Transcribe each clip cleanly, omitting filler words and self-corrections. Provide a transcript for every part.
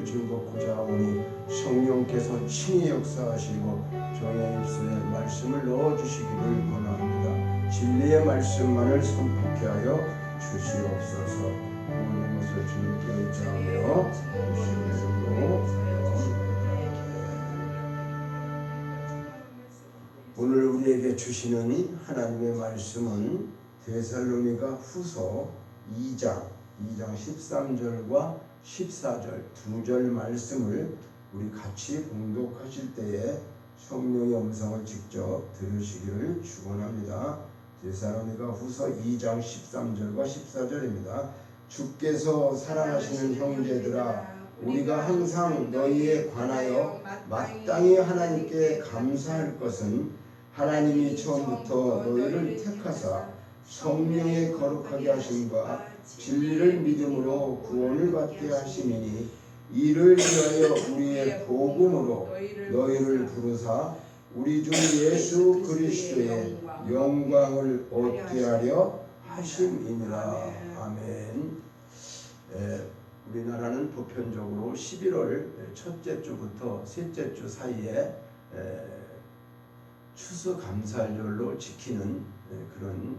즐겁고자 하오니 성령께서 친히 역사하시고 저의 입술에 말씀을 넣어주시기를 원합니다. 진리의 말씀만을 선포케 하여 주시옵소서. 모든 것을 주님께 의지하며 주시옵소서. 오늘 우리에게 주시는 하나님의 말씀은 데살로니가 후서 2장 13절과 14절 두 절 말씀을 우리 같이 봉독하실 때에 성령의 음성을 직접 들으시기를 축원합니다. 데살로니가 후서 2장 13절과 14절입니다. 주께서 사랑하시는 형제들아, 우리가 항상 너희에 관하여 마땅히 하나님께 감사할 것은 하나님이 처음부터 너희를 택하사 성령의 거룩하게 하심과 진리를 믿음으로 구원을 받게 하심이니, 이를 위하여 우리의 복음으로 너희를 부르사 우리 주 예수 그리스도의 영광을 얻게 하려 하심이니라. 아멘. 우리나라는 보편적으로 11월 첫째 주부터 셋째 주 사이에 추수감사절로 지키는 그런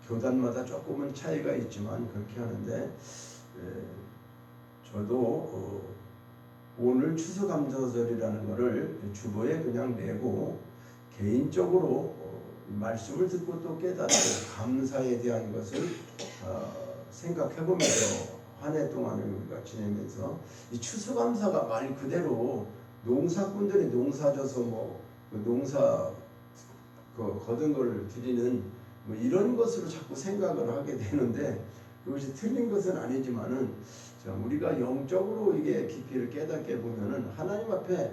교단마다 조금은 차이가 있지만 그렇게 하는데, 저도 오늘 추수감사절이라는 것을 주보에 그냥 내고 개인적으로 말씀을 듣고 또 깨닫고 감사에 대한 것을 생각해보면서 한 해 동안을 우리가 지내면서, 이 추수감사가 말 그대로 농사꾼들이 농사져서 농사 거둔 걸 드리는 이런 것으로 자꾸 생각을 하게 되는데, 그것이 틀린 것은 아니지만은 우리가 영적으로 이게 깊이를 깨닫게 보면은 하나님 앞에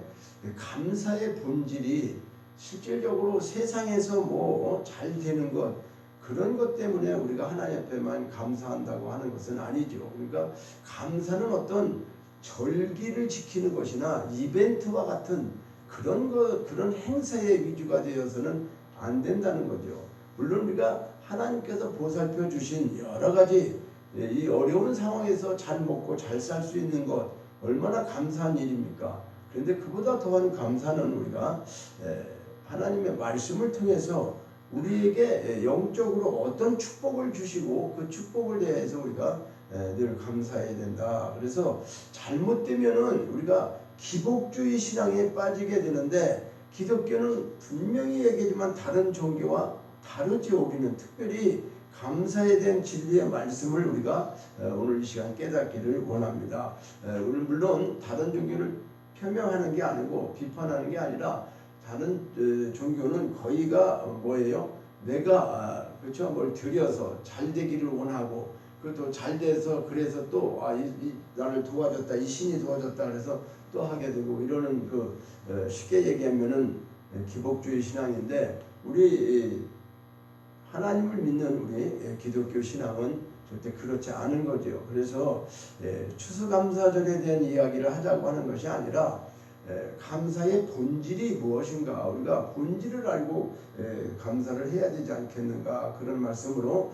감사의 본질이 실질적으로 세상에서 잘 되는 것, 그런 것 때문에 우리가 하나님 앞에만 감사한다고 하는 것은 아니죠. 그러니까 감사는 어떤 절기를 지키는 것이나 이벤트와 같은 그런 행사의 위주가 되어서는 안 된다는 거죠. 물론 우리가 하나님께서 보살펴 주신 여러 가지 이 어려운 상황에서 잘 먹고 잘 살 수 있는 것, 얼마나 감사한 일입니까? 그런데 그보다 더한 감사는 우리가 하나님의 말씀을 통해서 우리에게 영적으로 어떤 축복을 주시고 그 축복을 대해서 우리가 늘 감사해야 된다. 그래서 잘못되면은 우리가 기복주의 신앙에 빠지게 되는데, 기독교는 분명히 얘기하지만 다른 종교와 다르죠. 우리는 특별히 감사에 대한 진리의 말씀을 우리가 오늘 이 시간 깨닫기를 원합니다. 오늘 물론 다른 종교를 표명하는 게 아니고 비판하는 게 아니라, 다른 종교는 거의가 뭐예요? 내가 그렇죠? 뭘 드려서 잘 되기를 원하고, 그것도 잘 돼서 그래서 또 나를 도와줬다, 이 신이 도와줬다 그래서 또 하게 되고 이러는 쉽게 얘기하면은 기복주의 신앙인데, 우리 하나님을 믿는 우리 기독교 신앙은 절대 그렇지 않은 거죠. 그래서 추수감사절에 대한 이야기를 하자고 하는 것이 아니라, 감사의 본질이 무엇인가, 우리가 본질을 알고 감사를 해야 되지 않겠는가, 그런 말씀으로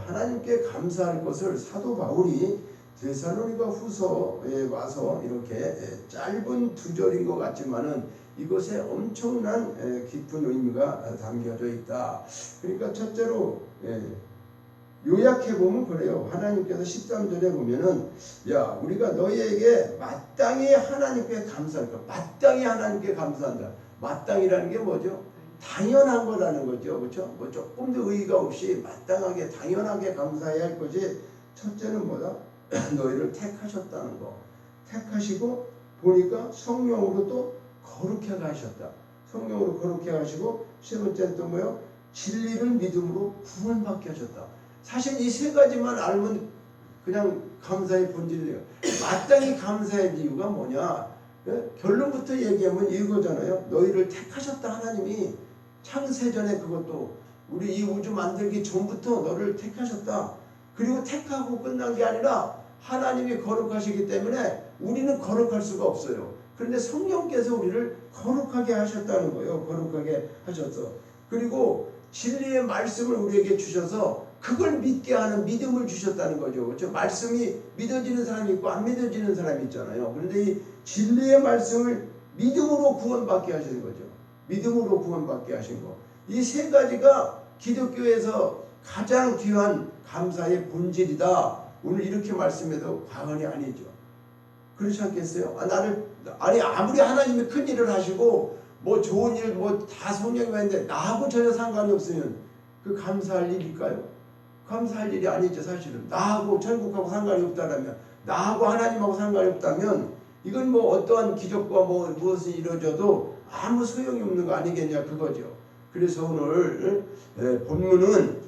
하나님께 감사할 것을 사도 바울이 데살로니가 후서에 와서 이렇게 짧은 두 절인 것 같지만은 이것에 엄청난 깊은 의미가 담겨져 있다. 그러니까 첫째로 요약해보면 그래요. 하나님께서 13절에 보면은, 야, 우리가 너희에게 마땅히 하나님께 감사한다. 마땅히 하나님께 감사한다. 마땅이라는 게 뭐죠? 당연한 거라는 거죠. 그렇죠? 조금도 의의가 없이 마땅하게 당연하게 감사해야 할 것이, 첫째는 뭐다? 너희를 택하셨다는 거. 택하시고 보니까 성령으로 또 거룩해 하셨다. 성령으로 거룩해 하시고, 세 번째는 또 뭐요? 진리를 믿음으로 구원받게 하셨다. 사실 이 세 가지만 알면 그냥 감사의 본질이에요. 마땅히 감사의 이유가 뭐냐? 결론부터 얘기하면 이거잖아요. 너희를 택하셨다. 하나님이 창세전에, 그것도 우리 이 우주 만들기 전부터 너를 택하셨다. 그리고 택하고 끝난 게 아니라 하나님이 거룩하시기 때문에 우리는 거룩할 수가 없어요. 그런데 성령께서 우리를 거룩하게 하셨다는 거예요. 거룩하게 하셨어. 그리고 진리의 말씀을 우리에게 주셔서 그걸 믿게 하는 믿음을 주셨다는 거죠. 그렇죠? 말씀이 믿어지는 사람이 있고 안 믿어지는 사람이 있잖아요. 그런데 이 진리의 말씀을 믿음으로 구원받게 하시는 거죠. 믿음으로 구원받게 하신 거. 이 세 가지가 기독교에서 가장 귀한 감사의 본질이다. 오늘 이렇게 말씀해도 과언이 아니죠. 그렇지 않겠어요? 아니 아무리 하나님이 큰 일을 하시고 뭐 좋은 일 뭐 다 성령이 왔는데 나하고 전혀 상관이 없으면 그 감사할 일일까요? 감사할 일이 아니죠. 사실은 나하고 천국하고 상관이 없다면, 나하고 하나님하고 상관이 없다면 이건 뭐 어떠한 기적과 뭐 무엇이 이루어져도 아무 소용이 없는 거 아니겠냐 그거죠. 그래서 오늘 본문은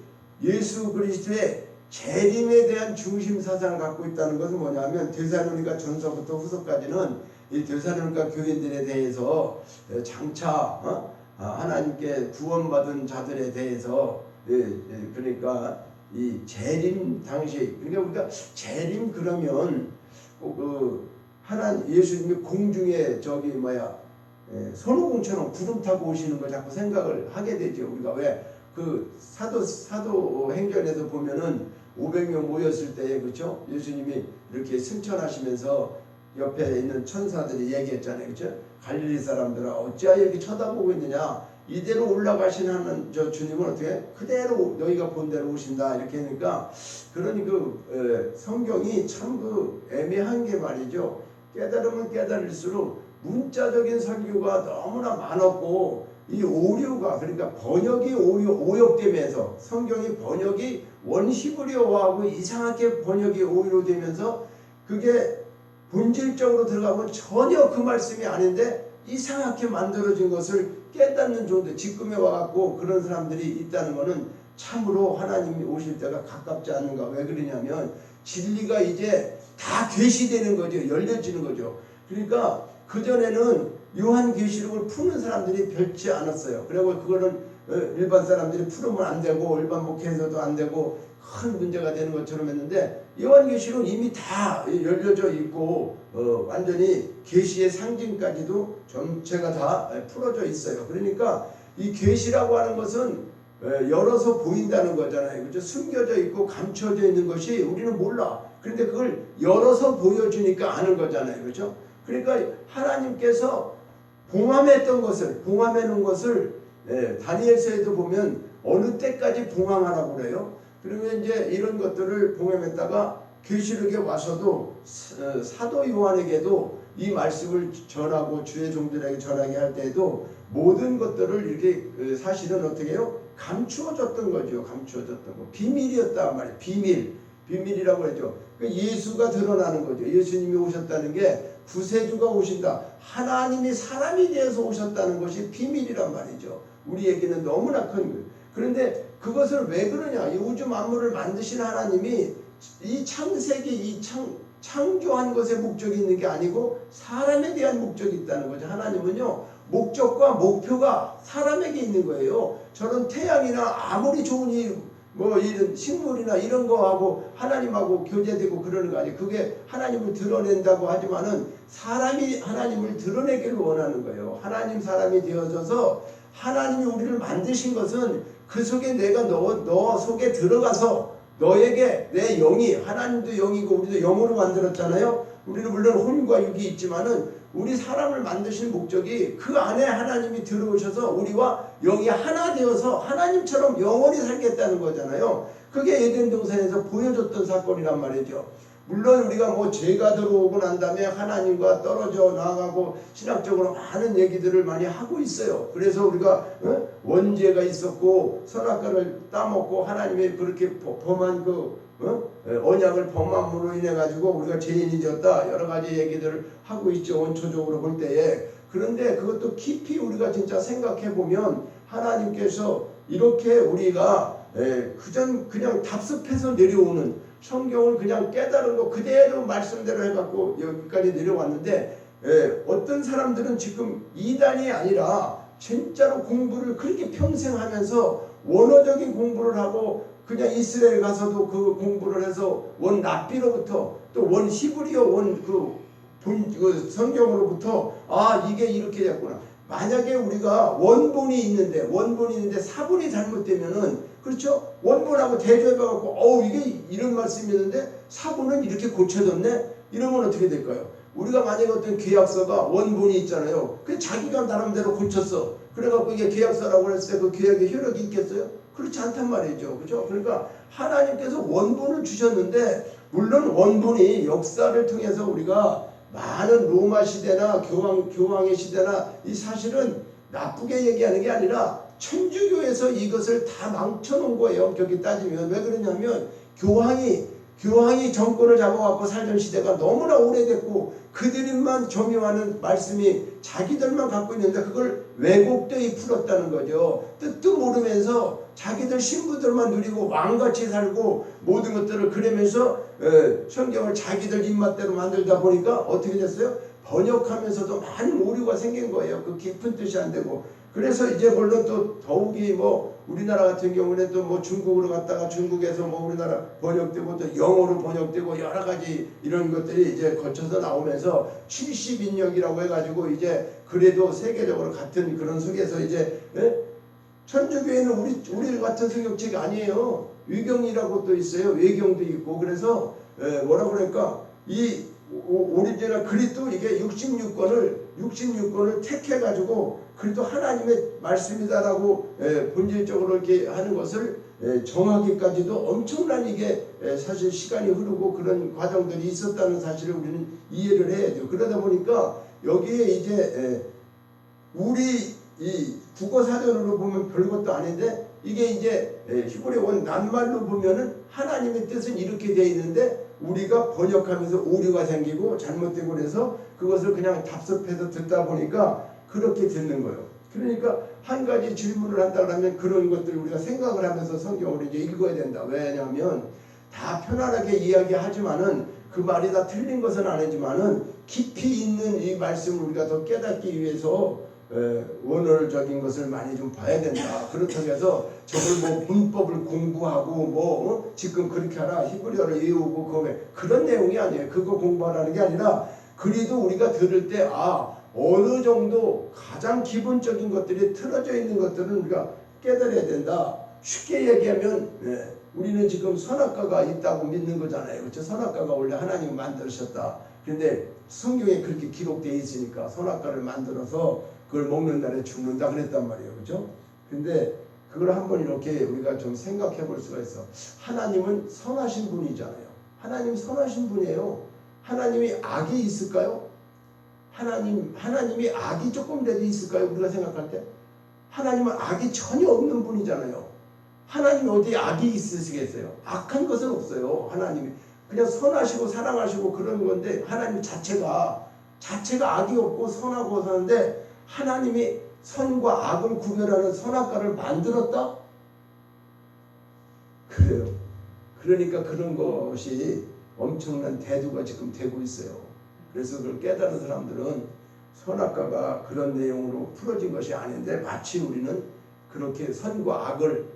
예수 그리스도의 재림에 대한 중심 사상을 갖고 있다는 것은 뭐냐면 데살로니가 전서부터 후서까지는 이 데살로니가 교인들에 대해서 장차 하나님께 구원받은 자들에 대해서 그러니까 이 재림 당시, 그러니까 우리가 재림 그러면 그 예수님이 공중에 손오공처럼 구름 타고 오시는 걸 자꾸 생각을 하게 되죠. 우리가 왜 그 사도 행전에서 보면은 500명 모였을 때에 그렇죠? 예수님이 이렇게 승천하시면서 옆에 있는 천사들이 얘기했잖아요. 그렇죠? 갈릴리 사람들아 어찌하여 이렇게 쳐다보고 있느냐? 이대로 올라가시는 저 주님은 어떻게 그대로 너희가 본 대로 오신다 이렇게 하니까, 그러니 성경이 참 애매한 게 말이죠. 깨달으면 깨달을수록 문자적인 설교가 너무나 많았고 이 오류가, 그러니까 번역이 오역되면서 성경이 번역이 원히브리어하고 이상하게 번역이 오류로 되면서 그게 본질적으로 들어가면 전혀 그 말씀이 아닌데 이상하게 만들어진 것을 깨닫는 정도 지금에 와갖고 그런 사람들이 있다는 것은 참으로 하나님이 오실 때가 가깝지 않는가. 왜 그러냐면 진리가 이제 다 계시되는 거죠. 열려지는 거죠. 그러니까 그전에는 요한계시록을 푸는 사람들이 별치 않았어요. 그리고 그거는 일반 사람들이 풀으면 안 되고 일반 목회에서도 안 되고 큰 문제가 되는 것처럼 했는데, 요한계시록은 이미 다 열려져 있고 완전히 계시의 상징까지도 전체가 다 풀어져 있어요. 그러니까 이 계시라고 하는 것은 열어서 보인다는 거잖아요. 그렇죠? 숨겨져 있고 감춰져 있는 것이 우리는 몰라. 그런데 그걸 열어서 보여주니까 아는 거잖아요. 그렇죠? 그러니까 하나님께서 봉함해 놓은 것을 다니엘서에도 보면 어느 때까지 봉함하라고 그래요. 그러면 이제 이런 것들을 봉함했다가 계시록에 와서도 사도 요한에게도 이 말씀을 전하고 주의 종들에게 전하게 할 때에도 모든 것들을 이렇게 사실은 어떻게 해요? 감추어졌던 거죠. 감추어졌던 거. 비밀이었단 말이에요. 비밀이라고 했죠. 예수가 드러나는 거죠. 예수님이 오셨다는 게 구세주가 오신다. 하나님이 사람이 되어서 오셨다는 것이 비밀이란 말이죠. 우리에게는 너무나 큰 거예요. 그런데 그것을 왜 그러냐? 이 우주 만물을 만드신 하나님이 이 창세기, 이 창조한 것에 목적이 있는 게 아니고 사람에 대한 목적이 있다는 거죠. 하나님은요, 목적과 목표가 사람에게 있는 거예요. 저런 태양이나 아무리 좋은 일, 이런 식물이나 이런 거하고 하나님하고 교제되고 그러는 거 아니에요. 그게 하나님을 드러낸다고 하지만은 사람이 하나님을 드러내기를 원하는 거예요. 하나님 사람이 되어져서 하나님이 우리를 만드신 것은 그 속에 내가 너 속에 들어가서 너에게 내 영이, 하나님도 영이고 우리도 영으로 만들었잖아요. 우리는 물론 혼과 육이 있지만은 우리 사람을 만드신 목적이 그 안에 하나님이 들어오셔서 우리와 영이 하나 되어서 하나님처럼 영원히 살겠다는 거잖아요. 그게 에덴 동산에서 보여줬던 사건이란 말이죠. 물론 우리가 죄가 들어오고 난 다음에 하나님과 떨어져 나가고 신학적으로 많은 얘기들을 많이 하고 있어요. 그래서 우리가 원죄가 있었고 선악과를 따먹고 하나님이 그렇게 범한 언약을 범함으로 인해 가지고 우리가 죄인이 되었다, 여러 가지 얘기들을 하고 있죠. 원초적으로 볼 때에. 그런데 그것도 깊이 우리가 진짜 생각해 보면 하나님께서 이렇게 우리가 그냥 답습해서 내려오는, 성경을 그냥 깨달은 거 그대로 말씀대로 해갖고 여기까지 내려왔는데, 어떤 사람들은 지금 이단이 아니라 진짜로 공부를 그렇게 평생 하면서 원어적인 공부를 하고 그냥 이스라엘 가서도 그 공부를 해서 원 랍비로부터 또 원 히브리어 그 성경으로부터 이게 이렇게 됐구나. 만약에 우리가 원본이 있는데 사본이 잘못되면은, 그렇죠? 원본하고 대조해봐갖고 이게 이런 말씀이었는데 사본은 이렇게 고쳐졌네? 이러면 어떻게 될까요? 우리가 만약에 어떤 계약서가 원본이 있잖아요. 그 자기가 나름대로 고쳤어. 그래갖고 이게 계약서라고 했을 때 그 계약에 효력이 있겠어요? 그렇지 않단 말이죠. 그죠? 그러니까 하나님께서 원본을 주셨는데, 물론 원본이 역사를 통해서 우리가 많은 로마 시대나 교황의 시대나 이 사실은 나쁘게 얘기하는 게 아니라 천주교에서 이것을 다 망쳐놓은 거예요. 엄격히 따지면. 왜 그러냐면 교황이 정권을 잡아갖고 살던 시대가 너무나 오래됐고 그들만 점유하는 말씀이 자기들만 갖고 있는데 그걸 왜곡되이 풀었다는 거죠. 뜻도 모르면서 자기들 신부들만 누리고 왕같이 살고 모든 것들을 그러면서 성경을 자기들 입맛대로 만들다 보니까 어떻게 됐어요? 번역하면서도 많은 오류가 생긴 거예요. 그 깊은 뜻이 안 되고. 그래서 이제 물론 또 더욱이 우리나라 같은 경우는 또 중국으로 갔다가 중국에서 우리나라 번역되고 또 영어로 번역되고 여러 가지 이런 것들이 이제 거쳐서 나오면서 70인역이라고 해가지고 이제 그래도 세계적으로 같은 그런 속에서 이제 천주교회는 우리 같은 성경책이 아니에요. 위경이라고 또 있어요. 외경도 있고. 그래서 뭐라 그러니까 이 오리지널 그리도 이게 66권을 택해가지고 그래도 하나님의 말씀이다라고 본질적으로 이렇게 하는 것을 정하기까지도 엄청난 이게 사실 시간이 흐르고 그런 과정들이 있었다는 사실을 우리는 이해를 해야죠. 그러다 보니까 여기에 이제 우리 이 국어사전으로 보면 별것도 아닌데 이게 이제 히브리 원 낱말로 보면은 하나님의 뜻은 이렇게 되어 있는데 우리가 번역하면서 오류가 생기고 잘못되고 그래서 그것을 그냥 답습해서 듣다 보니까 그렇게 듣는 거예요. 그러니까 한 가지 질문을 한다 그러면 그런 것들을 우리가 생각을 하면서 성경을 이제 읽어야 된다. 왜냐하면 다 편안하게 이야기하지만은 그 말이 다 틀린 것은 아니지만은 깊이 있는 이 말씀을 우리가 더 깨닫기 위해서 원어적인 것을 많이 좀 봐야 된다. 그렇다고 해서 저걸 문법을 공부하고 지금 그렇게 하라 히브리어를 외우고 그런 내용이 아니에요. 그거 공부하라는 게 아니라 그래도 우리가 들을 때 어느 정도 가장 기본적인 것들이 틀어져 있는 것들은 우리가 깨달아야 된다. 쉽게 얘기하면 우리는 지금 선악과가 있다고 믿는 거잖아요. 그렇죠? 선악과가 원래 하나님이 만드셨다. 그런데 성경에 그렇게 기록되어 있으니까 선악과를 만들어서 그걸 먹는 날에 죽는다 그랬단 말이에요. 그렇죠? 근데 그걸 한번 이렇게 우리가 좀 생각해 볼 수가 있어. 하나님은 선하신 분이잖아요. 하나님 선하신 분이에요. 하나님이 악이 있을까요? 하나님이 악이 조금이라도 있을까요? 우리가 생각할 때 하나님은 악이 전혀 없는 분이잖아요. 하나님이 어디에 악이 있으시겠어요? 악한 것은 없어요. 하나님이 그냥 선하시고 사랑하시고 그런 건데 하나님 자체가 악이 없고 선하고 사는데 하나님이 선과 악을 구별하는 선악과를 만들었다? 그래요. 그러니까 그런 것이 엄청난 대두가 지금 되고 있어요. 그래서 그걸 깨달은 사람들은 선악과가 그런 내용으로 풀어진 것이 아닌데 마치 우리는 그렇게 선과 악을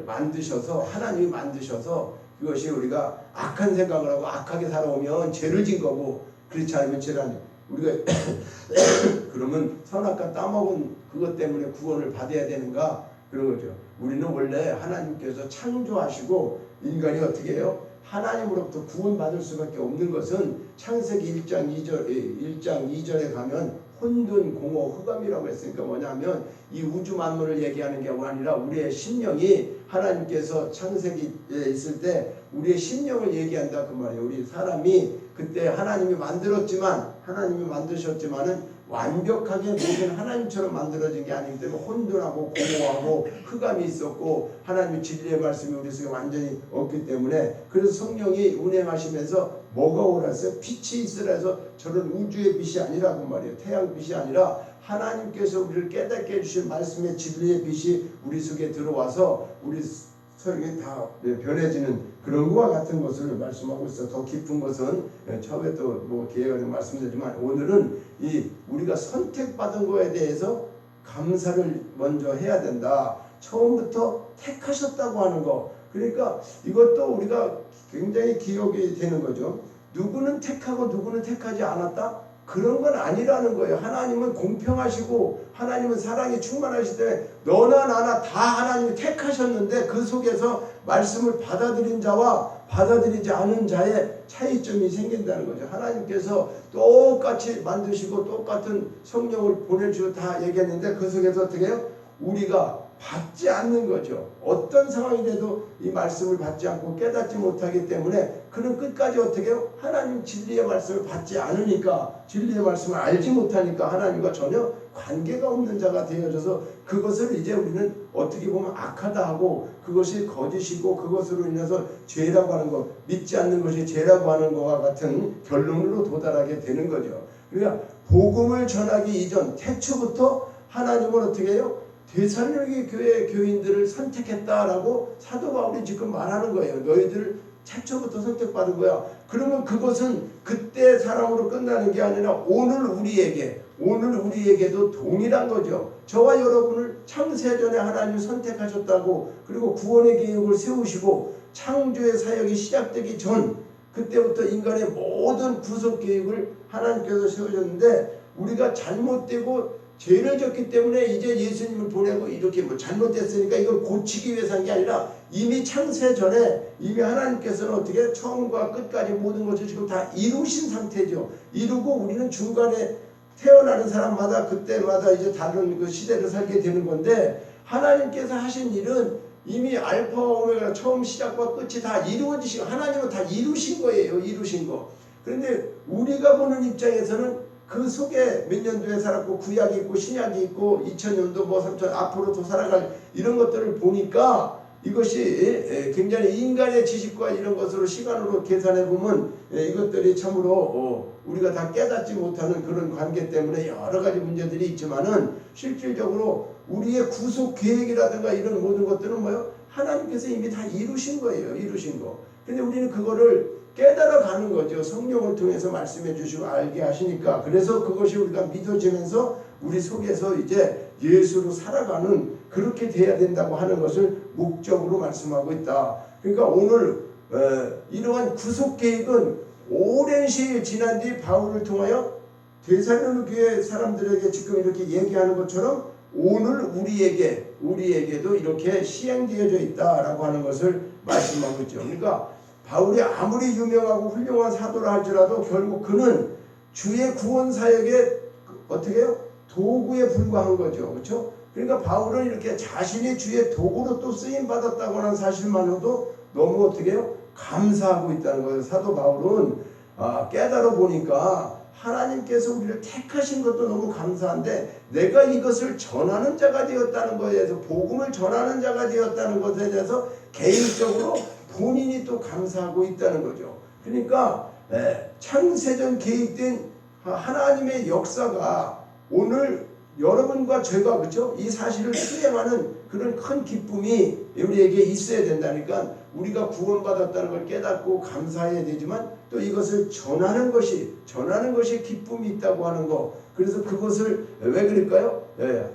만드셔서 하나님이 만드셔서 그것이 우리가 악한 생각을 하고 악하게 살아오면 죄를 진 거고 그렇지 않으면 죄를 안 우리가 그러면 선악과 따먹은 그것 때문에 구원을 받아야 되는가 그런 거죠. 우리는 원래 하나님께서 창조하시고 인간이 어떻게 해요? 하나님으로부터 구원받을 수밖에 없는 것은 창세기 1장 2절에 가면 혼돈, 공허, 흑암이라고 했으니까 뭐냐면 이 우주 만물을 얘기하는 게 아니라 우리의 심령이 하나님께서 창세기에 있을 때 우리의 심령을 얘기한다 그 말이에요. 우리 사람이 그때 하나님이 만드셨지만은 완벽하게 모든 하나님처럼 만들어진 게 아니기 때문에 혼돈하고 공허하고 흑암이 있었고 하나님의 진리의 말씀이 우리 속에 완전히 없기 때문에 그래서 성령이 운행하시면서 뭐가 오라 했어요? 빛이 있으라 해서 저런 우주의 빛이 아니라고 말이에요. 태양빛이 아니라 하나님께서 우리를 깨닫게 해주신 말씀의 진리의 빛이 우리 속에 들어와서 우리 설계 다 변해지는 그런 것과 같은 것을 말씀하고 있어. 더 깊은 것은 처음에 또 계획을 말씀드리지만 오늘은 이 우리가 선택받은 거에 대해서 감사를 먼저 해야 된다. 처음부터 택하셨다고 하는 거. 그러니까 이것도 우리가 굉장히 기억이 되는 거죠. 누구는 택하고 누구는 택하지 않았다? 그런 건 아니라는 거예요. 하나님은 공평하시고 하나님은 사랑이 충만하시기 때문에 너나 나나 다 하나님이 택하셨는데 그 속에서 말씀을 받아들인 자와 받아들이지 않은 자의 차이점이 생긴다는 거죠. 하나님께서 똑같이 만드시고 똑같은 성령을 보내주고 다 얘기했는데 그 속에서 어떻게 해요? 우리가 받지 않는 거죠. 어떤 상황이 돼도 이 말씀을 받지 않고 깨닫지 못하기 때문에 그는 끝까지 어떻게 해요? 하나님 진리의 말씀을 받지 않으니까, 진리의 말씀을 알지 못하니까 하나님과 전혀 관계가 없는 자가 되어져서 그것을 이제 우리는 어떻게 보면 악하다 하고 그것이 거짓이고 그것으로 인해서 죄라고 하는 것, 믿지 않는 것이 죄라고 하는 것과 같은 결론으로 도달하게 되는 거죠. 그러니까 복음을 전하기 이전 태초부터 하나님은 어떻게 해요? 데살로니가 교회 교인들을 선택했다라고 사도 바울이 지금 말하는 거예요. 너희들 태초부터 선택받은 거야. 그러면 그것은 그때 사랑으로 끝나는 게 아니라 오늘 우리에게도 동일한 거죠. 저와 여러분을 창세전에 하나님이 선택하셨다고, 그리고 구원의 계획을 세우시고 창조의 사역이 시작되기 전 그때부터 인간의 모든 구속 계획을 하나님께서 세우셨는데 우리가 잘못되고 죄를 졌기 때문에 이제 예수님을 보내고 이렇게 뭐 잘못됐으니까 이걸 고치기 위해서 한 게 아니라 이미 창세 전에 이미 하나님께서는 어떻게 처음과 끝까지 모든 것을 지금 다 이루신 상태죠. 이루고 우리는 중간에 태어나는 사람마다 그때마다 이제 다른 그 시대를 살게 되는 건데 하나님께서 하신 일은 이미 알파와 오메가 처음 시작과 끝이 다 이루어지신, 하나님은 다 이루신 거예요. 이루신 거. 그런데 우리가 보는 입장에서는 그 속에 몇 년도에 살았고 구약이 있고 신약이 있고 2000년도 뭐 3000 앞으로 더 살아갈 이런 것들을 보니까 이것이 굉장히 인간의 지식과 이런 것으로 시간으로 계산해 보면 이것들이 참으로 우리가 다 깨닫지 못하는 그런 관계 때문에 여러 가지 문제들이 있지만은 실질적으로 우리의 구속 계획이라든가 이런 모든 것들은 뭐요? 하나님께서 이미 다 이루신 거예요. 이루신 거. 근데 우리는 그거를 깨달아 가는 거죠. 성령을 통해서 말씀해 주시고 알게 하시니까. 그래서 그것이 우리가 믿어지면서 우리 속에서 이제 예수로 살아가는, 그렇게 돼야 된다고 하는 것을 목적으로 말씀하고 있다. 그러니까 오늘 이러한 구속 계획은 오랜 시일 지난 뒤 바울을 통하여 데살로니가 교회 사람들에게 지금 이렇게 얘기하는 것처럼 오늘 우리에게도 이렇게 시행되어져 있다라고 하는 것을 말씀하고 있죠. 그러니까 바울이 아무리 유명하고 훌륭한 사도라 할지라도 결국 그는 주의 구원 사역의 어떻게 해요? 도구에 불과한 거죠. 그렇죠? 그러니까 바울은 이렇게 자신이 주의 도구로 또 쓰임 받았다고 하는 사실만으로도 너무 어떻게 해요? 감사하고 있다는 거예요. 사도 바울은 깨달아 보니까 하나님께서 우리를 택하신 것도 너무 감사한데 내가 이것을 전하는 자가 되었다는 것에 대해서, 복음을 전하는 자가 되었다는 것에 대해서 개인적으로 본인이 또 감사하고 있다는 거죠. 그러니까 창세전 계획된 하나님의 역사가 오늘 여러분과 제가, 그렇죠? 이 사실을 수행하는 그런 큰 기쁨이 우리에게 있어야 된다니까. 우리가 구원받았다는 걸 깨닫고 감사해야 되지만 또 이것을 전하는 것이 기쁨이 있다고 하는 거. 그래서 그것을 왜 그럴까요?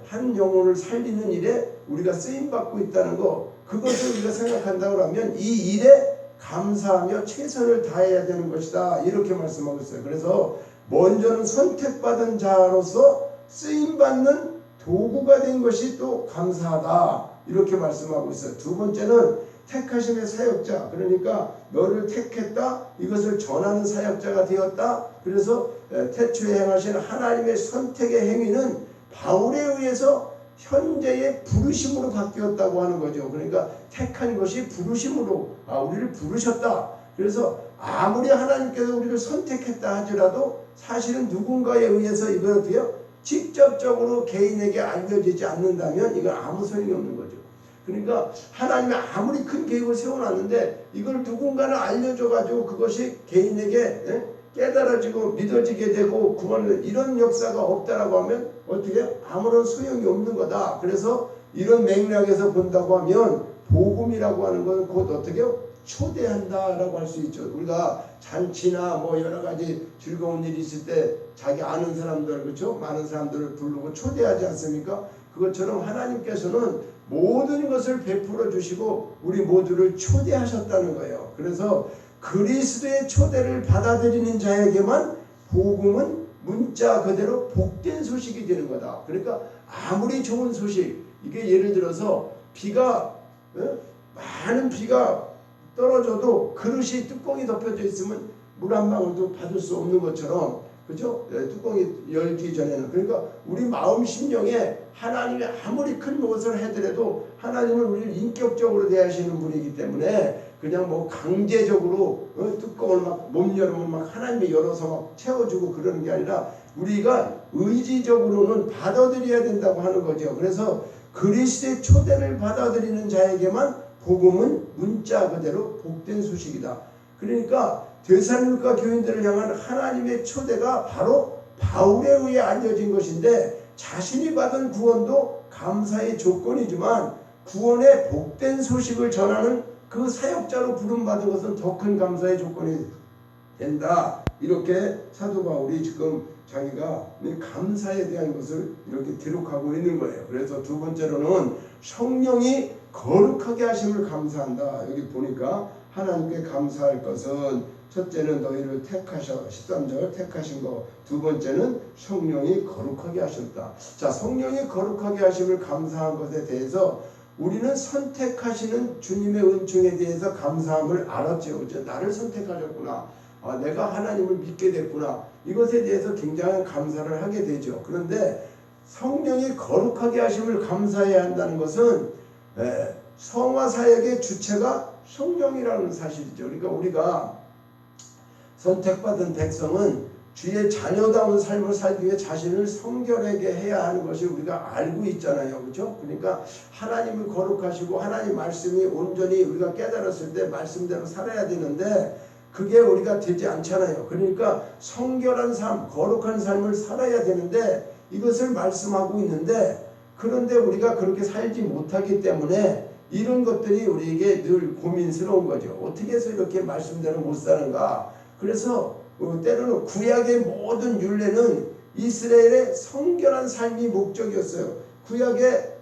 한 영혼을 살리는 일에 우리가 쓰임받고 있다는 거, 그것을 우리가 생각한다고 하면 이 일에 감사하며 최선을 다해야 되는 것이다, 이렇게 말씀하고 있어요. 그래서 먼저는 선택받은 자로서 쓰임받는 도구가 된 것이 또 감사하다, 이렇게 말씀하고 있어요. 두 번째는 택하심의 사역자, 그러니까 너를 택했다, 이것을 전하는 사역자가 되었다. 그래서 태초에 행하신 하나님의 선택의 행위는 바울에 의해서 현재의 부르심으로 바뀌었다고 하는 거죠. 그러니까 택한 것이 부르심으로, 우리를 부르셨다. 그래서 아무리 하나님께서 우리를 선택했다 하더라도 사실은 누군가에 의해서 이걸 어떻게 해요? 직접적으로 개인에게 알려지지 않는다면 이건 아무 소용이 없는 거죠. 그러니까 하나님이 아무리 큰 계획을 세워놨는데 이걸 누군가는 알려줘가지고 그것이 개인에게 깨달아지고 믿어지게 되고 구원을, 이런 역사가 없다라고 하면 어떻게 아무런 소용이 없는 거다. 그래서 이런 맥락에서 본다고 하면 복음이라고 하는 것은 곧 어떻게 초대한다라고 할 수 있죠. 우리가 잔치나 뭐 여러 가지 즐거운 일이 있을 때 자기 아는 사람들, 그렇죠? 많은 사람들을 부르고 초대하지 않습니까? 그것처럼 하나님께서는 모든 것을 베풀어 주시고 우리 모두를 초대하셨다는 거예요. 그래서 그리스도의 초대를 받아들이는 자에게만 복음은 문자 그대로 복된 소식이 되는 거다. 그러니까 아무리 좋은 소식, 이게 예를 들어서 비가 많은 비가 떨어져도 그릇이 뚜껑이 덮여져 있으면 물 한 방울도 받을 수 없는 것처럼, 그죠? 뚜껑이 열기 전에는. 그러니까 우리 마음 심령에 하나님이 아무리 큰 무엇을 해더라도 하나님은 우리를 인격적으로 대하시는 분이기 때문에 그냥 뭐 강제적으로 뚜껑을 막 몸 열으면 막 하나님이 열어서 막 채워주고 그러는 게 아니라 우리가 의지적으로는 받아들여야 된다고 하는 거죠. 그래서 그리스도의 초대를 받아들이는 자에게만 복음은 문자 그대로 복된 소식이다. 그러니까 데살로니가 교인들을 향한 하나님의 초대가 바로 바울에 의해 알려진 것인데, 자신이 받은 구원도 감사의 조건이지만 구원의 복된 소식을 전하는 그 사역자로 부름받은 것은 더 큰 감사의 조건이 된다. 이렇게 사도 바울이 지금 자기가 감사에 대한 것을 이렇게 기록하고 있는 거예요. 그래서 두 번째로는 성령이 거룩하게 하심을 감사한다. 여기 보니까 하나님께 감사할 것은 첫째는 너희를 택하셔, 13절 택하신 거, 두 번째는 성령이 거룩하게 하셨다. 자, 성령이 거룩하게 하심을 감사한 것에 대해서 우리는 선택하시는 주님의 은총에 대해서 감사함을 알았죠. 그렇죠? 나를 선택하셨구나. 내가 하나님을 믿게 됐구나. 이것에 대해서 굉장한 감사를 하게 되죠. 그런데 성령이 거룩하게 하심을 감사해야 한다는 것은 성화 사역의 주체가 성령이라는 사실이죠. 그러니까 우리가 선택받은 백성은 주의 자녀다운 삶을 살기 위해 자신을 성결하게 해야 하는 것이 우리가 알고 있잖아요. 그렇죠? 그러니까 하나님이 거룩하시고 하나님 말씀이 온전히 우리가 깨달았을 때 말씀대로 살아야 되는데 그게 우리가 되지 않잖아요. 그러니까 성결한 삶, 거룩한 삶을 살아야 되는데 이것을 말씀하고 있는데, 그런데 우리가 그렇게 살지 못하기 때문에 이런 것들이 우리에게 늘 고민스러운 거죠. 어떻게 해서 이렇게 말씀대로 못 사는가. 그래서 때로는 구약의 모든 율례는 이스라엘의 성결한 삶이 목적이었어요. 구약에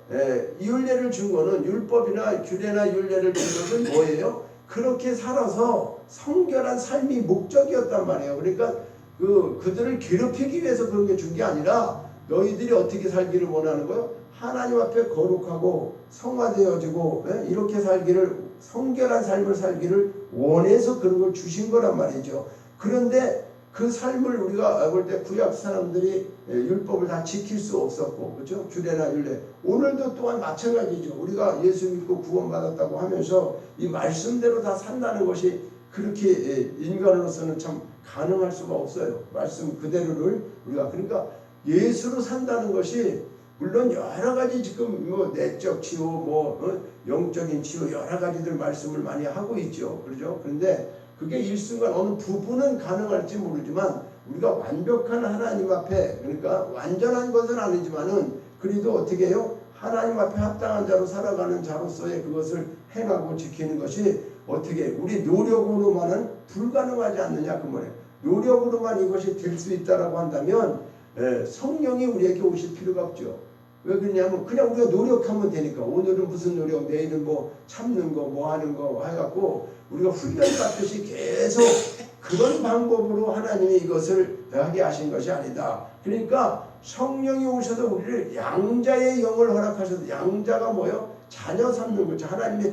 율례를 준 거는, 율법이나 규례나 율례를 준 것은 뭐예요? 그렇게 살아서 성결한 삶이 목적이었단 말이에요. 그러니까 그들을 괴롭히기 위해서 그런 게 준 게 아니라 너희들이 어떻게 살기를 원하는 거예요? 하나님 앞에 거룩하고 성화되어지고 이렇게 살기를, 성결한 삶을 살기를 원해서 그런 걸 주신 거란 말이죠. 그런데 그 삶을 우리가 볼 때 구약 사람들이 율법을 다 지킬 수 없었고, 그렇죠? 규례나 율례. 오늘도 또한 마찬가지죠. 우리가 예수 믿고 구원받았다고 하면서 이 말씀대로 다 산다는 것이 그렇게 인간으로서는 참 가능할 수가 없어요. 말씀 그대로를 우리가, 그러니까 예수로 산다는 것이 물론 여러 가지 지금 뭐 내적 치유, 영적인 치유, 여러 가지들 말씀을 많이 하고 있죠. 그렇죠? 그런데 그게 일순간 어느 부분은 가능할지 모르지만 우리가 완벽한 하나님 앞에, 그러니까 완전한 것은 아니지만은 그래도 어떻게 해요? 하나님 앞에 합당한 자로 살아가는 자로서의 그것을 행하고 지키는 것이 어떻게 우리 노력으로만은 불가능하지 않느냐 그 말이에요. 노력으로만 이것이 될 수 있다라고 한다면 성령이 우리에게 오실 필요가 없죠. 왜 그러냐면 그냥 우리가 노력하면 되니까. 오늘은 무슨 노력, 내일은 뭐 참는 거, 뭐 하는 거 해갖고 우리가 훈련 받듯이 계속 그런 방법으로 하나님이 이것을 하게 하신 것이 아니다. 그러니까 성령이 오셔서 우리를 양자의 영을 허락하셔서, 양자가 뭐예요? 자녀 삼는 거죠. 하나님의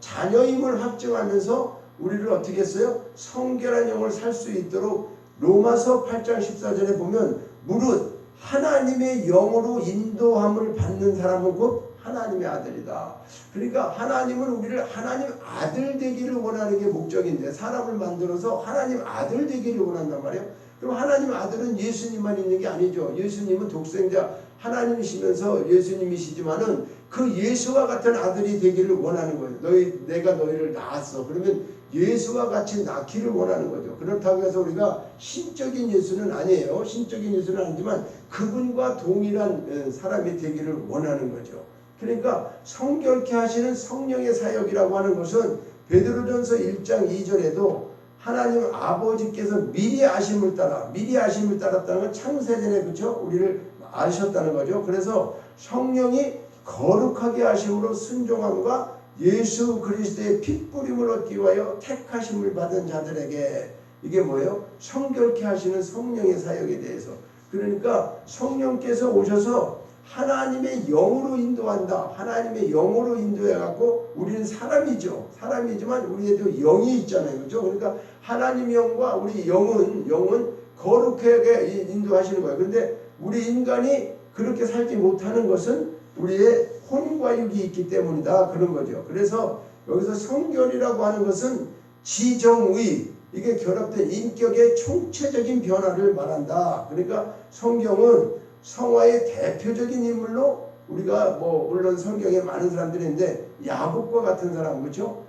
자녀임을 확증하면서 우리를 어떻게 했어요? 성결한 영을 살 수 있도록 로마서 8장 14절에 보면 무릇 하나님의 영으로 인도함을 받는 사람은 곧 하나님의 아들이다. 그러니까 하나님은 우리를 하나님 아들 되기를 원하는 게 목적인데, 사람을 만들어서 하나님 아들 되기를 원한단 말이에요. 그럼 하나님 아들은 예수님만 있는 게 아니죠. 예수님은 독생자 하나님이시면서 예수님이시지만은 그 예수와 같은 아들이 되기를 원하는 거예요. 내가 너희를 낳았어. 그러면 예수와 같이 낳기를 원하는 거죠. 그렇다고 해서 우리가 신적인 예수는 아니에요. 신적인 예수는 아니지만 그분과 동일한 사람이 되기를 원하는 거죠. 그러니까 성결케 하시는 성령의 사역이라고 하는 것은 베드로전서 1장 2절에도 하나님 아버지께서 미리 아심을 따랐다는 건 창세전에, 그렇죠? 우리를 아셨다는 거죠. 그래서 성령이 거룩하게 하심으로 순종함과 예수 그리스도의 핏부림을 얻기 위하여 택하심을 받은 자들에게, 이게 뭐예요? 성결케 하시는 성령의 사역에 대해서. 그러니까 성령께서 오셔서 하나님의 영으로 인도한다. 하나님의 영으로 인도해갖고 우리는 사람이죠. 사람이지만 우리에도 영이 있잖아요. 그렇죠? 그러니까 하나님의 영과 우리 영은 거룩하게 인도하시는 거예요. 그런데 우리 인간이 그렇게 살지 못하는 것은 우리의 혼과 육이 있기 때문이다. 그런 거죠. 그래서 여기서 성결이라고 하는 것은 지정의, 이게 결합된 인격의 총체적인 변화를 말한다. 그러니까 성경은 성화의 대표적인 인물로 우리가 물론 성경에 많은 사람들이 있는데 야곱과 같은 사람, 그렇죠?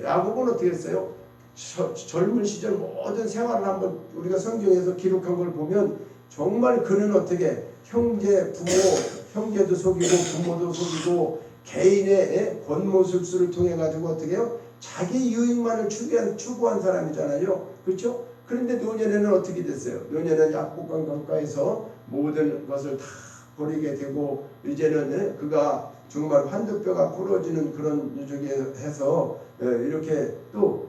야곱은 어떻게 했어요? 젊은 시절 모든 생활을 한번 우리가 성경에서 기록한 걸 보면 정말 그는 어떻게 형제, 부모, 형제도 속이고 부모도 속이고 개인의 권모술수를 통해 가지고 어떻게 해요? 자기 유익만을 추구한 사람이잖아요. 그렇죠? 그런데 노년에는 어떻게 됐어요? 노년은 약복강 강가에서 모든 것을 다 버리게 되고 이제는 그가 정말 환두뼈가 부러지는 그런 쪽에 해서 이렇게 또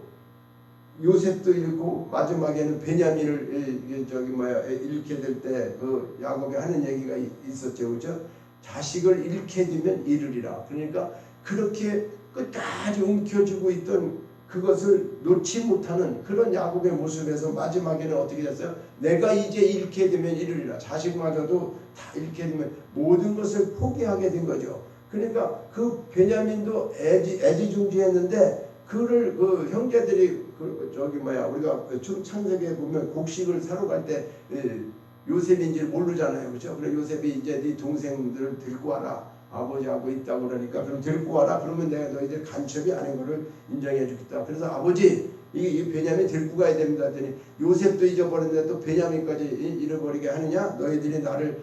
요셉도 잃고 마지막에는 베냐민을 잃게 될 때 그 야곱이 하는 얘기가 있었죠. 그렇죠? 자식을 잃게 되면 잃으리라. 그러니까 그렇게 끝까지 움켜쥐고 있던 그것을 놓지 못하는 그런 야곱의 모습에서 마지막에는 어떻게 됐어요? 내가 이제 잃게 되면 잃으리라. 자식마저도 다 잃게 되면 모든 것을 포기하게 된 거죠. 그러니까 그 베냐민도 애지중지했는데 그를 그 형제들이 우리가 창세기에 보면 곡식을 사러 갈 때 요셉인지 모르잖아요. 그렇죠? 그래 요셉이 이제 네 동생들을 데리고 와라. 아버지하고 있다고 그러니까 그럼 데리고 와라. 그러면 내가 너희들 간첩이 아닌 거를 인정해 주겠다. 그래서 아버지 이 베냐민 데리고 가야 됩니다. 했더니 요셉도 잊어버렸는데 또 베냐민까지 잃어버리게 하느냐? 너희들이 나를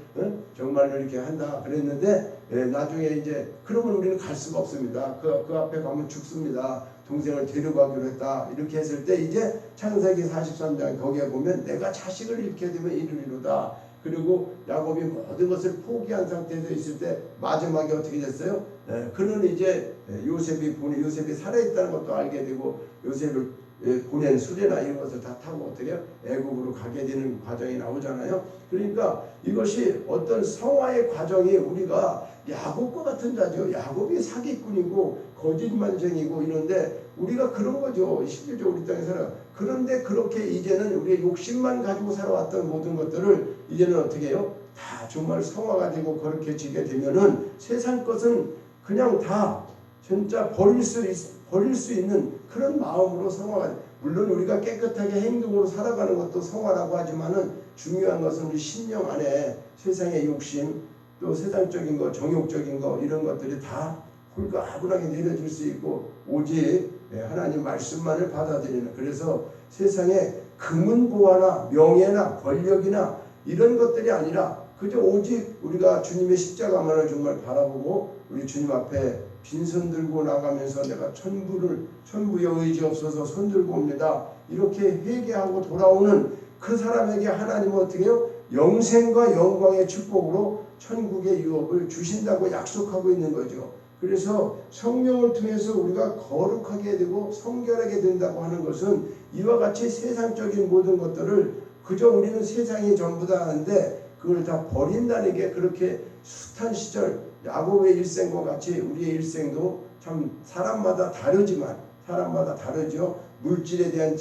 정말로 이렇게 한다 그랬는데 나중에 이제 그러면 우리는 갈 수가 없습니다. 그 앞에 가면 죽습니다. 동생을 데려가기로 했다. 이렇게 했을 때 이제 창세기 43장 거기에 보면 내가 자식을 잃게 되면 이르리로다. 그리고 야곱이 모든 것을 포기한 상태에서 있을 때 마지막에 어떻게 됐어요? 그는 이제 요셉이 살아있다는 것도 알게 되고 요셉을 보낸 수레나 이런 것을 다 타고 어떻게 해요? 애국으로 가게 되는 과정이 나오잖아요. 그러니까 이것이 어떤 성화의 과정이 우리가 야곱과 같은 자죠. 야곱이 사기꾼이고 거짓말쟁이고 이런데 우리가 그런 거죠. 실질적으로 우리 땅에 살아. 그런데 그렇게 이제는 우리의 욕심만 가지고 살아왔던 모든 것들을 이제는 어떻게 해요? 다 정말 성화가 되고 거룩해지게 되면은 세상 것은 그냥 다 진짜 버릴 수 있는 그런 마음으로 성화가 돼. 물론 우리가 깨끗하게 행동으로 살아가는 것도 성화라고 하지만은 중요한 것은 우리 심령 안에 세상의 욕심 또 세상적인 거 정욕적인 거 이런 것들이 다 홀가분하게 내려질 수 있고 오직 하나님 말씀만을 받아들이는 그래서 세상에 금은 보화나 명예나 권력이나 이런 것들이 아니라 그저 오직 우리가 주님의 십자가만을 정말 바라보고 우리 주님 앞에 빈손 들고 나가면서 내가 천부의 의지 없어서 손 들고 옵니다. 이렇게 회개하고 돌아오는 그 사람에게 하나님은 어떻게 해요? 영생과 영광의 축복으로 천국의 유업을 주신다고 약속하고 있는 거죠. 그래서 성령을 통해서 우리가 거룩하게 되고 성결하게 된다고 하는 것은 이와 같이 세상적인 모든 것들을 그저 우리는 세상이 전부다 하는데 그걸 다 버린다는 게 그렇게 숱한 시절 야곱의 일생과 같이 우리의 일생도 참 사람마다 다르지만 사람마다 다르죠. 물질에 대한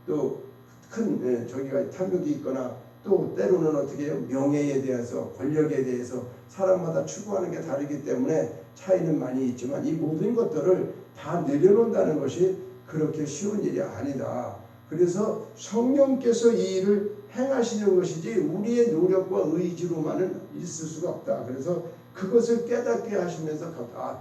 또 큰 저기가 탐욕이 있거나 또 때로는 어떻게 해요? 명예에 대해서 권력에 대해서 사람마다 추구하는 게 다르기 때문에 차이는 많이 있지만 이 모든 것들을 다 내려놓는다는 것이 그렇게 쉬운 일이 아니다. 그래서 성령께서 이 일을 행하시는 것이지 우리의 노력과 의지로만은 있을 수가 없다. 그래서 그것을 깨닫게 하시면서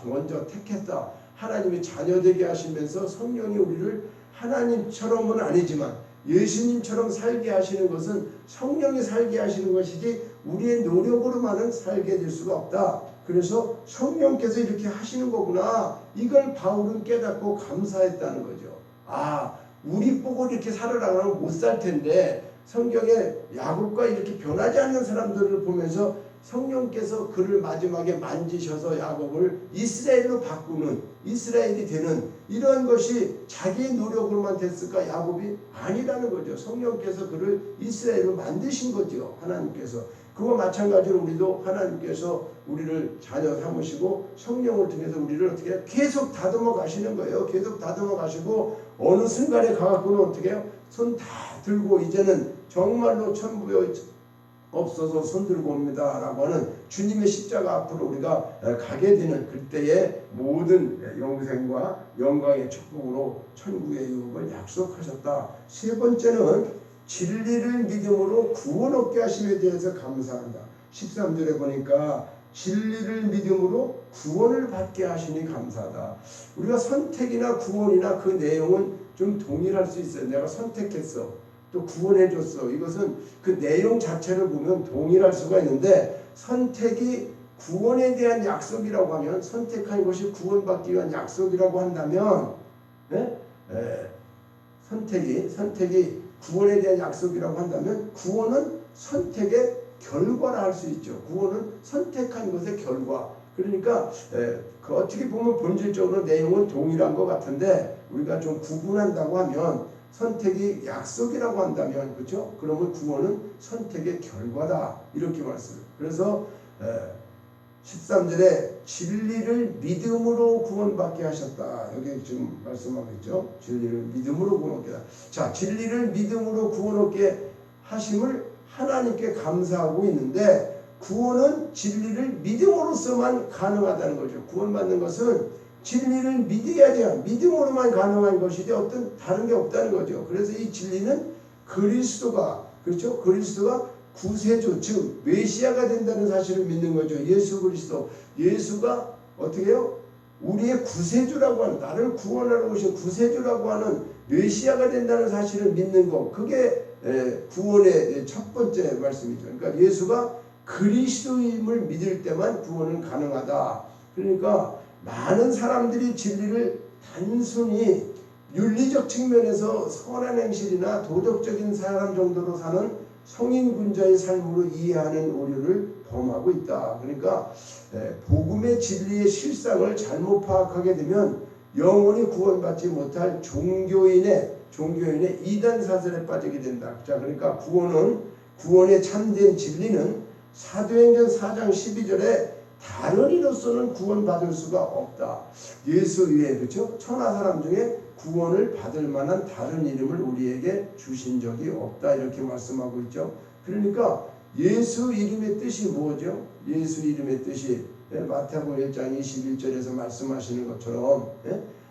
먼저 택했다. 하나님이 자녀되게 하시면서 성령이 우리를 하나님처럼은 아니지만 예수님처럼 살게 하시는 것은 성령이 살게 하시는 것이지 우리의 노력으로만은 살게 될 수가 없다. 그래서 성령께서 이렇게 하시는 거구나. 이걸 바울은 깨닫고 감사했다는 거죠. 우리 보고 이렇게 살아라고 하면 못 살 텐데 성경에 야곱과 이렇게 변하지 않는 사람들을 보면서 성령께서 그를 마지막에 만지셔서 야곱을 이스라엘로 바꾸는, 이스라엘이 되는 이런 것이 자기의 노력으로만 됐을까? 야곱이 아니라는 거죠. 성령께서 그를 이스라엘로 만드신 거죠. 하나님께서. 그거 마찬가지로 우리도 하나님께서 우리를 자녀 삼으시고 성령을 통해서 우리를 어떻게 해요? 계속 다듬어 가시는 거예요. 계속 다듬어 가시고 어느 순간에 가갖고는 어떻게 해요? 손 다 들고 이제는 정말로 천부여 없어서 손 들고 옵니다 라고 하는 주님의 십자가 앞으로 우리가 가게 되는 그때의 모든 영생과 영광의 축복으로 천국의 유업을 약속하셨다. 세 번째는 진리를 믿음으로 구원 얻게 하심에 대해서 감사한다. 13절에 보니까 진리를 믿음으로 구원을 받게 하시니 감사하다. 우리가 선택이나 구원이나 그 내용은 좀 동일할 수 있어요. 내가 선택했어. 또 구원해줬어. 이것은 그 내용 자체를 보면 동일할 수가 있는데 선택이 구원에 대한 약속이라고 하면 선택한 것이 구원받기 위한 약속이라고 한다면 선택이 구원에 대한 약속이라고 한다면 구원은 선택의 결과라 할 수 있죠. 구원은 선택한 것의 결과. 그러니까 그 어떻게 보면 본질적으로 내용은 동일한 것 같은데 우리가 좀 구분한다고 하면 선택이 약속이라고 한다면 그렇죠? 그러면 구원은 선택의 결과다 이렇게 말씀을. 그래서 13절에 진리를 믿음으로 구원받게 하셨다. 여기 지금 말씀하고 있죠. 진리를 믿음으로 구원받게 하셨다. 자, 진리를 믿음으로 구원 얻게 하심을 하나님께 감사하고 있는데 구원은 진리를 믿음으로서만 가능하다는 거죠. 구원받는 것은 진리를 믿어야지 믿음으로만 가능한 것이지 어떤 다른 게 없다는 거죠. 그래서 이 진리는 그리스도가 그렇죠? 그리스도가 구세주 즉 메시아가 된다는 사실을 믿는 거죠. 예수 그리스도 예수가 어떻게 해요? 우리의 구세주라고 하는 나를 구원하러 오신 구세주라고 하는 메시아가 된다는 사실을 믿는 것 그게 구원의 첫 번째 말씀이죠. 그러니까 예수가 그리스도임을 믿을 때만 구원은 가능하다. 그러니까 많은 사람들이 진리를 단순히 윤리적 측면에서 선한 행실이나 도덕적인 사람 정도로 사는 성인군자의 삶으로 이해하는 오류를 범하고 있다. 그러니까 복음의 진리의 실상을 잘못 파악하게 되면 영원히 구원받지 못할 종교인의 이단 사설에 빠지게 된다. 자, 그러니까 구원의 참된 진리는 사도행전 4장 12절에 다른 이로서는 구원받을 수가 없다. 예수 외에 그렇죠? 천하 사람 중에 구원을 받을 만한 다른 이름을 우리에게 주신 적이 없다. 이렇게 말씀하고 있죠. 그러니까 예수 이름의 뜻이 뭐죠? 예수 이름의 뜻이 마태복음 1장 21절에서 말씀하시는 것처럼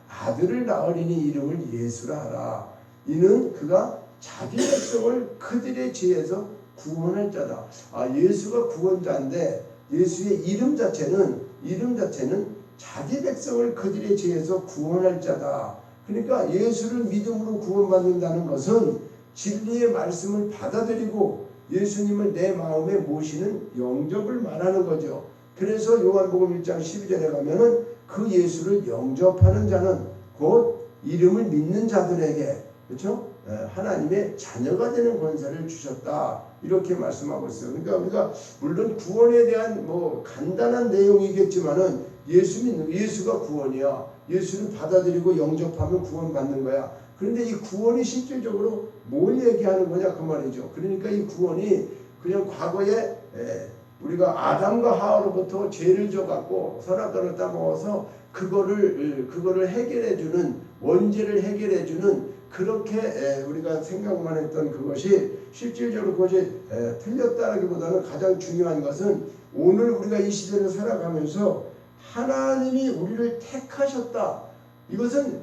아들을 낳으리니 이름을 예수라 하라. 이는 그가 자기 백성을 그들의 지혜에서 구원할 자다. 예수가 구원자인데 예수의 이름 자체는 자기 백성을 그들의 지혜에서 구원할 자다. 그러니까 예수를 믿음으로 구원받는다는 것은 진리의 말씀을 받아들이고 예수님을 내 마음에 모시는 영접을 말하는 거죠. 그래서 요한복음 1장 12절에 가면은 그 예수를 영접하는 자는 곧 이름을 믿는 자들에게 그렇죠? 하나님의 자녀가 되는 권세를 주셨다. 이렇게 말씀하고 있어요. 그러니까 우리가 물론 구원에 대한 간단한 내용이겠지만은 예수가 구원이야. 예수를 받아들이고 영접하면 구원받는 거야. 그런데 이 구원이 실질적으로 뭘 얘기하는 거냐 그 말이죠. 그러니까 이 구원이 그냥 과거에 우리가 아담과 하와로부터 죄를 져갖고 선악과를 따먹어서 그거를 해결해주는 원죄를 해결해주는 그렇게 우리가 생각만 했던 그것이 실질적으로 그것이 틀렸다라기보다는 가장 중요한 것은 오늘 우리가 이 시대를 살아가면서 하나님이 우리를 택하셨다. 이것은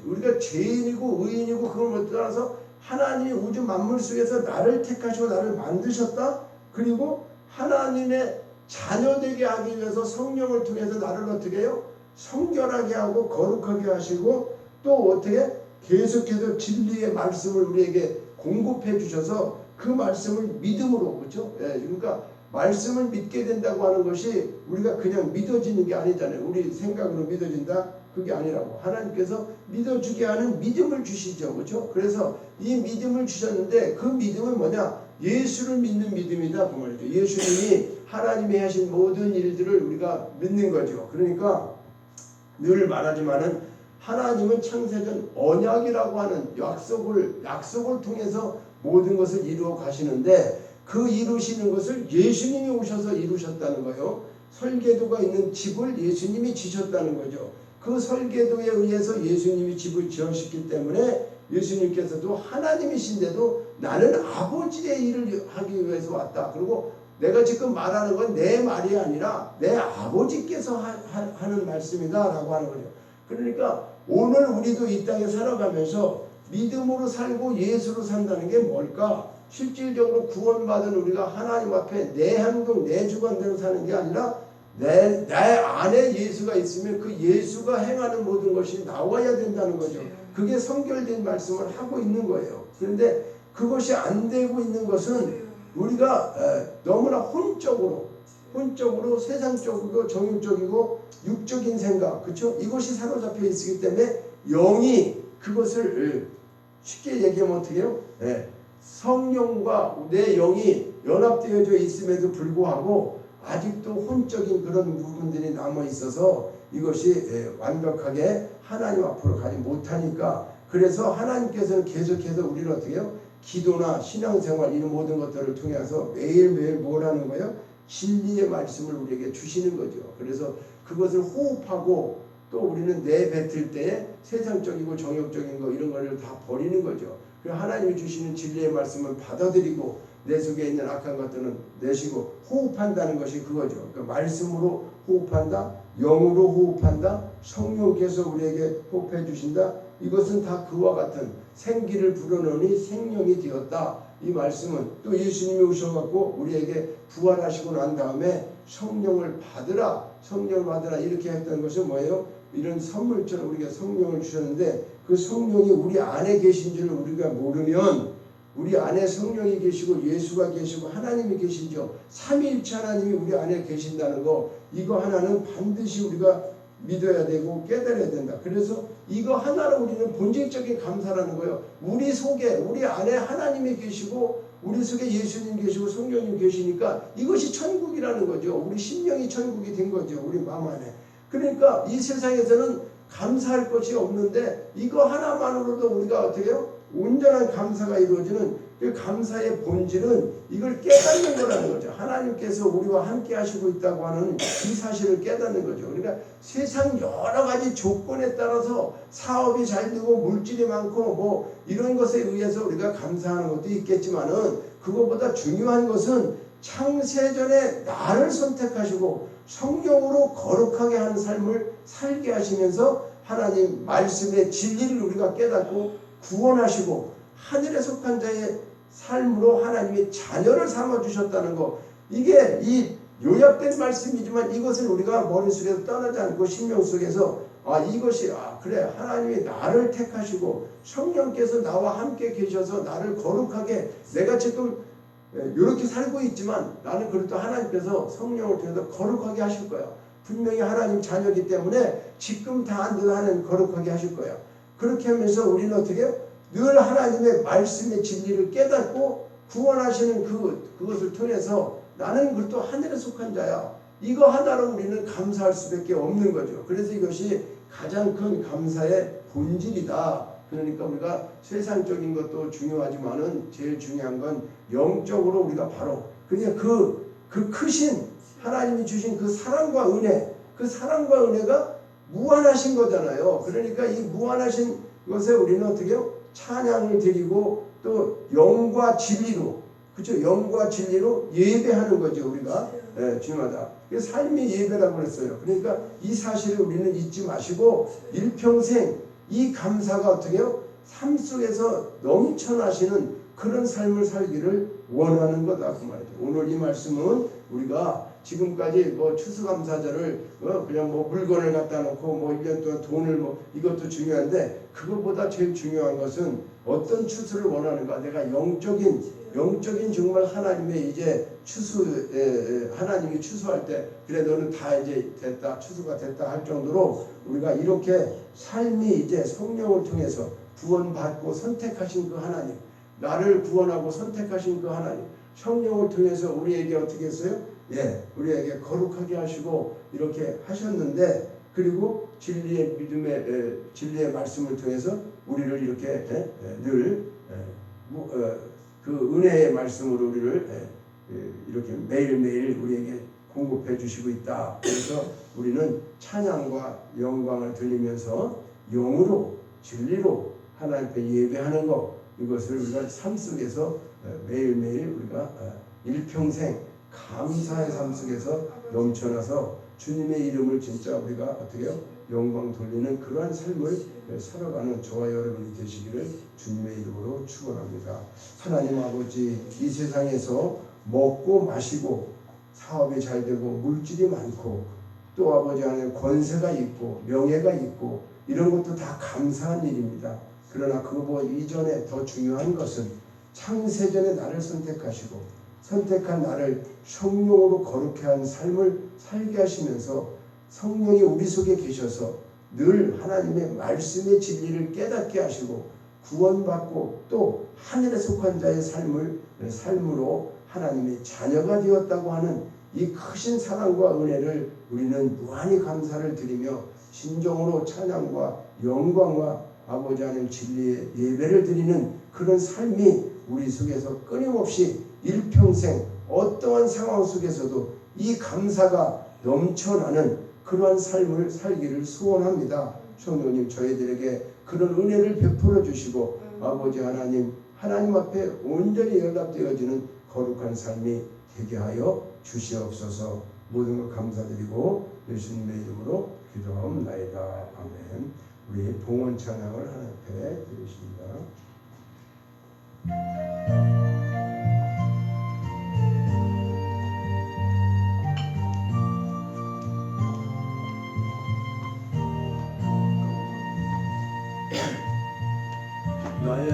우리가 죄인이고 의인이고 그걸 떠나서 하나님이 우주 만물 속에서 나를 택하시고 나를 만드셨다. 그리고 하나님의 자녀되게 하기 위해서 성령을 통해서 나를 어떻게 해요? 성결하게 하고 거룩하게 하시고 또 어떻게 계속해서 진리의 말씀을 우리에게 공급해 주셔서 그 말씀을 믿음으로 그렇죠? 그러니까 말씀을 믿게 된다고 하는 것이 우리가 그냥 믿어지는 게 아니잖아요. 우리 생각으로 믿어진다? 그게 아니라고. 하나님께서 믿어주게 하는 믿음을 주시죠. 그렇죠? 그래서 이 믿음을 주셨는데 그 믿음은 뭐냐? 예수를 믿는 믿음이다 그 말이죠. 예수님이 하나님이 하신 모든 일들을 우리가 믿는 거죠. 그러니까 늘 말하지만은 하나님은 창세전 언약이라고 하는 약속을 통해서 모든 것을 이루어 가시는데 그 이루시는 것을 예수님이 오셔서 이루셨다는 거예요. 설계도가 있는 집을 예수님이 지셨다는 거죠. 그 설계도에 의해서 예수님이 집을 지으셨기 때문에 예수님께서도 하나님이신데도 나는 아버지의 일을 하기 위해서 왔다. 그리고 내가 지금 말하는 건 내 말이 아니라 내 아버지께서 하는 말씀이다 라고 하는 거죠. 그러니까 오늘 우리도 이 땅에 살아가면서 믿음으로 살고 예수로 산다는 게 뭘까? 실질적으로 구원받은 우리가 하나님 앞에 내 행동, 내 주관대로 사는 게 아니라 내 안에 예수가 있으면 그 예수가 행하는 모든 것이 나와야 된다는 거죠. 그게 성결된 말씀을 하고 있는 거예요. 그런데 그것이 안 되고 있는 것은 우리가 너무나 혼적으로 세상적이고 정욕적이고 육적인 생각, 그렇죠? 이것이 사로잡혀 있기 때문에 영이 그것을 쉽게 얘기하면 어떻게 해요? 성령과 내 영이 연합되어져 있음에도 불구하고 아직도 혼적인 그런 부분들이 남아 있어서 이것이 완벽하게 하나님 앞으로 가지 못하니까, 그래서 하나님께서는 계속해서 우리를 어떻게 해요? 기도나 신앙생활 이런 모든 것들을 통해서 매일매일 뭘 하는 거예요? 진리의 말씀을 우리에게 주시는 거죠. 그래서 그것을 호흡하고 또 우리는 내뱉을 때에 세상적이고 정욕적인 거 이런 거를 다 버리는 거죠. 그래서 하나님이 주시는 진리의 말씀을 받아들이고 내 속에 있는 악한 것들은 내쉬고 호흡한다는 것이 그거죠. 그러니까 말씀으로 호흡한다, 영으로 호흡한다, 성령께서 우리에게 호흡해 주신다. 이것은 다 그와 같은 생기를 불어넣으니 생명이 되었다. 이 말씀은 또 예수님이 오셔갖고 우리에게 부활하시고 난 다음에 성령을 받으라 이렇게 했던 것은 뭐예요? 이런 선물처럼 우리가 성령을 주셨는데 그 성령이 우리 안에 계신 줄 우리가 모르면, 우리 안에 성령이 계시고 예수가 계시고 하나님이 계시죠. 삼위일체 하나님이 우리 안에 계신다는 거, 이거 하나는 반드시 우리가 믿어야 되고 깨달아야 된다. 그래서 이거 하나로 우리는 본질적인 감사라는 거예요. 우리 속에, 우리 안에 하나님이 계시고 우리 속에 예수님 계시고 성령님 계시니까 이것이 천국이라는 거죠. 우리 심령이 천국이 된 거죠. 우리 마음 안에. 그러니까 이 세상에서는 감사할 것이 없는데 이거 하나만으로도 우리가 어떻게 해요? 온전한 감사가 이루어지는 그 감사의 본질은 이걸 깨닫는 거라는 거죠. 하나님께서 우리와 함께 하시고 있다고 하는 이 사실을 깨닫는 거죠. 그러니까 세상 여러 가지 조건에 따라서 사업이 잘 되고 물질이 많고 뭐 이런 것에 의해서 우리가 감사하는 것도 있겠지만은 그것보다 중요한 것은 창세전에 나를 선택하시고 성령으로 거룩하게 하는 삶을 살게 하시면서 하나님 말씀의 진리를 우리가 깨닫고 구원하시고 하늘에 속한 자의 삶으로 하나님이 자녀를 삼아주셨다는 거, 이게 이 요약된 말씀이지만 이것을 우리가 머릿속에서 떠나지 않고 심령 속에서 이것이 그래 하나님이 나를 택하시고 성령께서 나와 함께 계셔서 나를 거룩하게, 내가 지금 이렇게 살고 있지만 나는 그래도 하나님께서 성령을 통해서 거룩하게 하실 거야. 분명히 하나님 자녀이기 때문에 지금 다 안 되도 하나님 거룩하게 하실 거야. 그렇게 하면서 우리는 어떻게 해요? 늘 하나님의 말씀의 진리를 깨닫고 구원하시는 그것을 통해서 나는 그것도 하늘에 속한 자야. 이거 하나로 우리는 감사할 수밖에 없는 거죠. 그래서 이것이 가장 큰 감사의 본질이다. 그러니까 우리가 세상적인 것도 중요하지만은 제일 중요한 건 영적으로 우리가 바로 그냥 그 크신 하나님이 주신 그 사랑과 은혜, 그 사랑과 은혜가 무한하신 거잖아요. 그러니까 이 무한하신 것에 우리는 어떻게 해요? 찬양을 드리고 또 영과 진리로, 그렇죠? 영과 진리로 예배하는 거죠. 우리가 주마다 삶이 예배라고 그랬어요. 그러니까 이 사실을 우리는 잊지 마시고 일평생 이 감사가 어떻게 해요? 삶 속에서 넘쳐나시는 그런 삶을 살기를 원하는 거다 그 말이죠. 오늘 이 말씀은 우리가 지금까지 뭐 추수감사절을 그냥 뭐 물건을 갖다 놓고 뭐 1년 동안 돈을 뭐 이것도 중요한데 그것보다 제일 중요한 것은 어떤 추수를 원하는가. 내가 영적인 정말 하나님의 이제 하나님이 추수할 때 그래 너는 다 이제 됐다 추수가 됐다 할 정도로 우리가 이렇게 삶이 이제 성령을 통해서 구원받고 선택하신 그 하나님, 나를 구원하고 선택하신 그 하나님, 성령을 통해서 우리에게 어떻게 했어요? 우리에게 거룩하게 하시고 이렇게 하셨는데, 그리고 진리의 믿음의 진리의 말씀을 통해서 우리를 이렇게 늘 그 은혜의 말씀으로 우리를 이렇게 매일매일 우리에게 공급해 주시고 있다. 그래서 우리는 찬양과 영광을 들리면서 영으로 진리로 하나님 앞에 예배하는 것, 이것을 우리가 삶 속에서 매일매일 우리가 일평생 감사의 삶 속에서 넘쳐나서 주님의 이름을 진짜 우리가 어떻게 해요? 영광 돌리는 그러한 삶을 살아가는 저와 여러분이 되시기를 주님의 이름으로 축원합니다. 하나님 아버지, 이 세상에서 먹고 마시고 사업이 잘 되고 물질이 많고 또 아버지 안에 권세가 있고 명예가 있고 이런 것도 다 감사한 일입니다. 그러나 그거 이전에 더 중요한 것은 창세전에 나를 선택하시고 선택한 나를 성령으로 거룩해 한 삶을 살게 하시면서 성령이 우리 속에 계셔서 늘 하나님의 말씀의 진리를 깨닫게 하시고 구원받고 또 하늘에 속한 자의 삶으로 하나님의 자녀가 되었다고 하는 이 크신 사랑과 은혜를 우리는 무한히 감사를 드리며 신정으로 찬양과 영광과 아버지 하나님 진리의 예배를 드리는 그런 삶이 우리 속에서 끊임없이 일평생 어떠한 상황 속에서도 이 감사가 넘쳐나는 그러한 삶을 살기를 소원합니다. 성령님 저희들에게 그런 은혜를 베풀어 주시고 아버지 하나님 앞에 온전히 연락되어지는 거룩한 삶이 되게 하여 주시옵소서. 모든 것 감사드리고 예수님의 이름으로 기도하옵나이다. 아멘. 우리 봉헌 찬양을 하나님 앞에 드리십니다.